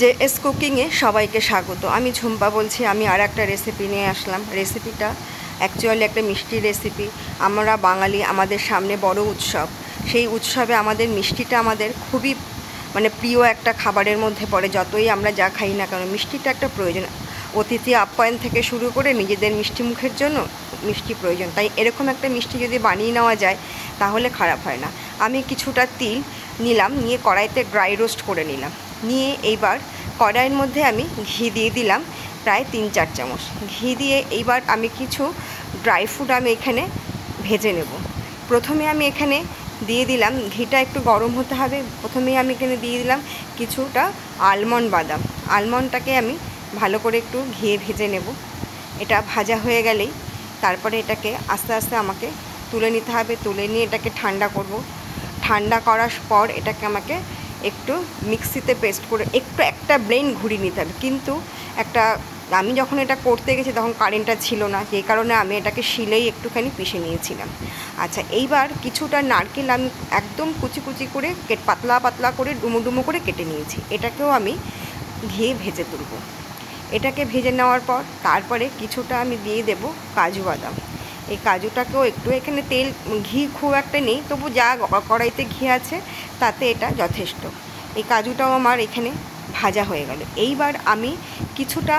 যে এস কুকিংয়ে সবাইকে স্বাগত। আমি ঝুম্পা বলছি। আমি আর একটা রেসিপি নিয়ে আসলাম। রেসিপিটা অ্যাকচুয়ালি একটা মিষ্টি রেসিপি। আমরা বাঙালি, আমাদের সামনে বড় উৎসব। সেই উৎসবে আমাদের মিষ্টিটা আমাদের খুবই প্রিয় একটা খাবারের মধ্যে পড়ে। যতই আমরা যা খাই না কেন, মিষ্টিটা একটা প্রয়োজন। অতিথি আপ্যায়ন থেকে শুরু করে নিজেদের মিষ্টি মুখের জন্য মিষ্টি প্রয়োজন। তাই এরকম একটা মিষ্টি যদি বানিয়ে নেওয়া যায় তাহলে খারাপ হয় না। আমি কিছুটা তিল নিলাম, নিয়ে কড়াইতে ড্রাই রোস্ট করে নিলাম। নিয়ে এইবার কড়াইয়ের মধ্যে আমি ঘি দিয়ে দিলাম প্রায় 3-4 চামচ। ঘি দিয়ে এইবার আমি কিছু ড্রাই ফ্রুট আমি এখানে ভেজে নেব। প্রথমে আমি এখানে দিয়ে দিলাম, ঘিটা একটু গরম হতে হবে। প্রথমেই আমি এখানে দিয়ে দিলাম কিছুটা আলমন্ড বাদাম। আলমন্ডটাকে আমি ভালো করে একটু ঘিয়ে ভেজে নেব। এটা ভাজা হয়ে গেলেই তারপরে এটাকে আস্তে আস্তে আমাকে তুলে নিতে হবে। তুলে নিয়ে এটাকে ঠান্ডা করব। ঠান্ডা করার পর এটাকে আমাকে একটু মিক্সিতে পেস্ট করে একটু একটা ব্লেন্ড ঘুরিয়ে নিতে হবে। কিন্তু আমি যখন এটা করতে গেছি তখন কারেন্টটা ছিল না, যে কারণে আমি এটাকে শিলেই একটুখানি পিষে নিয়েছিলাম। আচ্ছা, এইবার কিছুটা নারকেল আমি একদম কুচি কুচি করে পাতলা পাতলা করে ডুমো ডুমো করে কেটে নিয়েছি। এটাকেও আমি ঘিয়ে ভেজে তুলব। এটাকে ভেজে নেওয়ার পর তারপরে কিছুটা আমি দিয়ে দেব কাজু বাদাম। এই কাজুটাকেও একটু, এখানে ঘি খুব একটা নেই, তবু যা কড়াইতে ঘি আছে তাতে এটা যথেষ্ট। এই কাজুটাও আমার এখানে ভাজা হয়ে গেল। এইবার আমি কিছুটা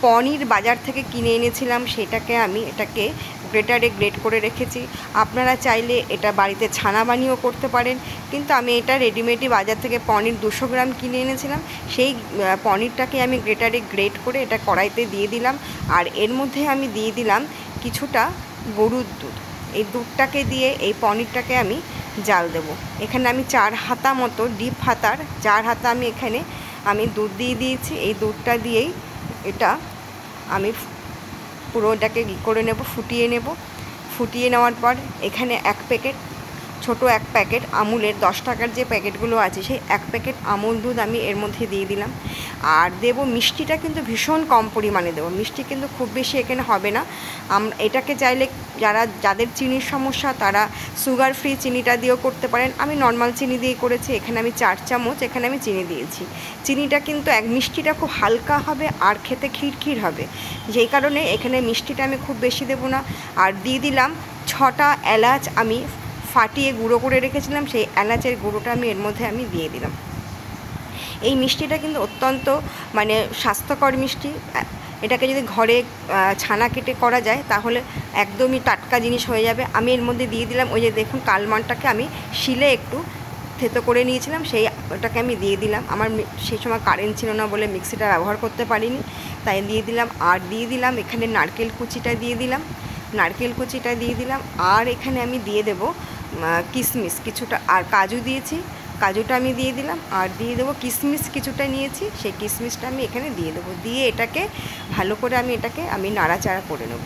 পনির বাজার থেকে কিনে এনেছিলাম, এটাকে গ্রেটারে গ্রেট করে রেখেছি। আপনারা চাইলে এটা বাড়িতে ছানা বানিয়েও করতে পারেন, কিন্তু আমি এটা রেডিমেডই বাজার থেকে পনির 200 গ্রাম কিনে এনেছিলাম। সেই পনিরটাকে আমি গ্রেটারে গ্রেট করে এটা কড়াইতে দিয়ে দিলাম। আর এর মধ্যে আমি দিয়ে দিলাম কিছুটা গরুর দুধ। এই দুধটাকে দিয়ে এই পনিরটাকে আমি জাল দেব। এখানে আমি 4 হাতা মতো, ডিপ হাতার 4 হাতা আমি দুধ দিয়ে দিয়েছি। এই দুধটা দিয়েই এটা আমি পুরোটাকে করে নেব, ফুটিয়ে নেওয়ার পর এখানে ছোট এক প্যাকেট আমুলের 10 টাকার যে প্যাকেটগুলো আছে সেই এক প্যাকেট আমুল দুধ আমি এর মধ্যে দিয়ে দিলাম। আর দেব মিষ্টিটা কিন্তু ভীষণ কম পরিমাণে দেবো। মিষ্টি কিন্তু খুব বেশি এখানে হবে না। এটাকে চাইলে যাদের চিনির সমস্যা তারা সুগার ফ্রি চিনিটা দিয়েও করতে পারেন। আমি নর্মাল চিনি দিয়ে করেছি। এখানে আমি 4 চামচ আমি চিনি দিয়েছি। চিনিটা কিন্তু মিষ্টিটা খুব হালকা হবে আর খেতে ক্ষীর হবে, যেই কারণে এখানে মিষ্টিটা আমি খুব বেশি দেবো না। আর দিয়ে দিলাম 6টা এলাচ আমি ফাটিয়ে গুঁড়ো করে রেখেছিলাম, সেই এলাচের গুঁড়োটা আমি এর মধ্যে আমি দিয়ে দিলাম। এই মিষ্টিটা কিন্তু অত্যন্ত স্বাস্থ্যকর মিষ্টি। এটাকে যদি ঘরে ছানা কেটে করা যায় তাহলে একদমই টাটকা জিনিস হয়ে যাবে। আমি এর মধ্যে দিয়ে দিলাম, ওই যে দেখুন কালমানটাকে আমি শিলে একটু থেতো করে নিয়েছিলাম, ওটাকে আমি দিয়ে দিলাম। আমার সেই সময় কারেন্ট ছিল না বলে মিক্সিটা ব্যবহার করতে পারিনি, তাই দিয়ে দিলাম। আর দিয়ে দিলাম এখানে নারকেল কুচিটা দিয়ে দিলাম। আর এখানে আমি দিয়ে দেব কিশমিশ কিছুটা, আর কাজু দিয়েছি, কাজুটা আমি দিয়ে দিলাম। আর দিয়ে দেবো কিশমিশ কিছুটা নিয়েছি, সেই কিশমিশটা আমি এখানে দিয়ে দেবো। দিয়ে এটাকে ভালো করে আমি নাড়াচাড়া করে নেব।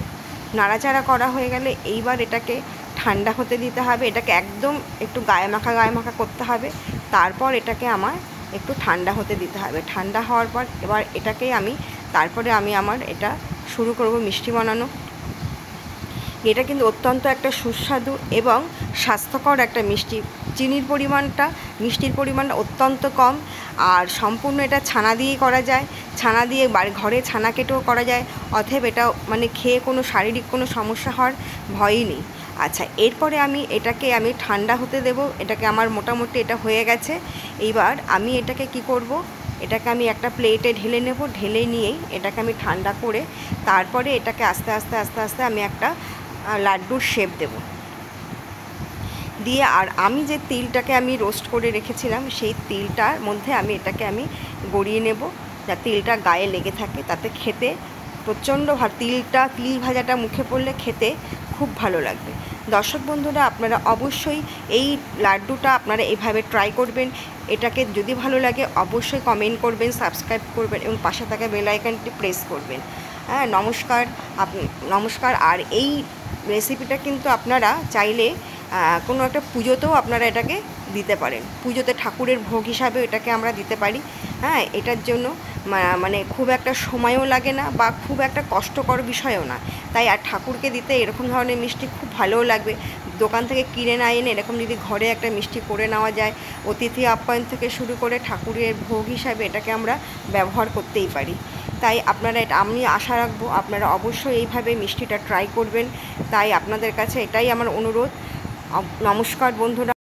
নাড়াচাড়া করা হয়ে গেলে এইবার এটাকে ঠান্ডা হতে দিতে হবে। এটাকে একদম একটু গায়ে মাখা করতে হবে। তারপর এটাকে আমার একটু ঠান্ডা হতে দিতে হবে। ঠান্ডা হওয়ার পর এবার তারপরে আমি এটা শুরু করব মিষ্টি বানানো। এটা কিন্তু অত্যন্ত একটা সুস্বাদু এবং স্বাস্থ্যকর একটা মিষ্টি। মিষ্টির পরিমাণটা অত্যন্ত কম। আর সম্পূর্ণ এটা ছানা দিয়েই করা যায়। ছানা দিয়ে ঘরে ছানা কেটেও করা যায়। অতএব এটা খেয়ে কোনো শারীরিক কোনো সমস্যা হওয়ার ভয়ই নেই। আচ্ছা, এরপরে এটাকে ঠান্ডা হতে দেব। এটাকে আমার মোটামুটি এটা হয়ে গেছে। এইবার আমি এটাকে কি করব, এটাকে আমি একটা প্লেটে ঢেলে নেব। ঢেলে নিয়েই এটাকে আমি ঠান্ডা করে তারপরে এটাকে আস্তে আস্তে আমি একটা লাড্ডুর শেপ দেব। দিয়ে আর আমি যে তিলটাকে আমি রোস্ট করে রেখেছিলাম সেই তিলটার মধ্যে এটাকে গড়িয়ে নেব, যাতে তিলটা গায়ে লেগে থাকে। তাতে খেতে প্রচণ্ড তিল ভাজাটা মুখে পড়লে খেতে খুব ভালো লাগবে। দর্শক বন্ধুরা, আপনারা অবশ্যই এই লাড্ডুটা আপনারা এইভাবে ট্রাই করবেন। এটাকে যদি ভালো লাগে অবশ্যই কমেন্ট করবেন, সাবস্ক্রাইব করবেন এবং পাশে থাকা বেল আইকনটি প্রেস করবেন। হ্যাঁ, নমস্কার। আর এই রেসিপিটা কিন্তু আপনারা চাইলে কোনো একটা পুজোতেও আপনারা এটাকে দিতে পারেন। পুজোতে ঠাকুরের ভোগ হিসাবে এটাকে আমরা দিতে পারি। হ্যাঁ, এটার জন্য মানে খুব একটা সময়ও লাগে না বা খুব একটা কষ্টকর বিষয়ও না। তাই আর ঠাকুরকে দিতে এরকম ধরনের মিষ্টি খুব ভালোও লাগবে। দোকান থেকে কিনে না এনে এরকম যদি ঘরে একটা মিষ্টি করে নেওয়া যায়, অতিথি আপ্যায়ন থেকে শুরু করে ঠাকুরের ভোগ হিসাবে এটাকে আমরা ব্যবহার করতেই পারি। তাই আপনারা এটা, আমি আশা রাখবো আপনারা অবশ্যই এইভাবে মিষ্টিটা ট্রাই করবেন। তাই আপনাদের কাছে এটাই আমার অনুরোধ। নমস্কার বন্ধুরা।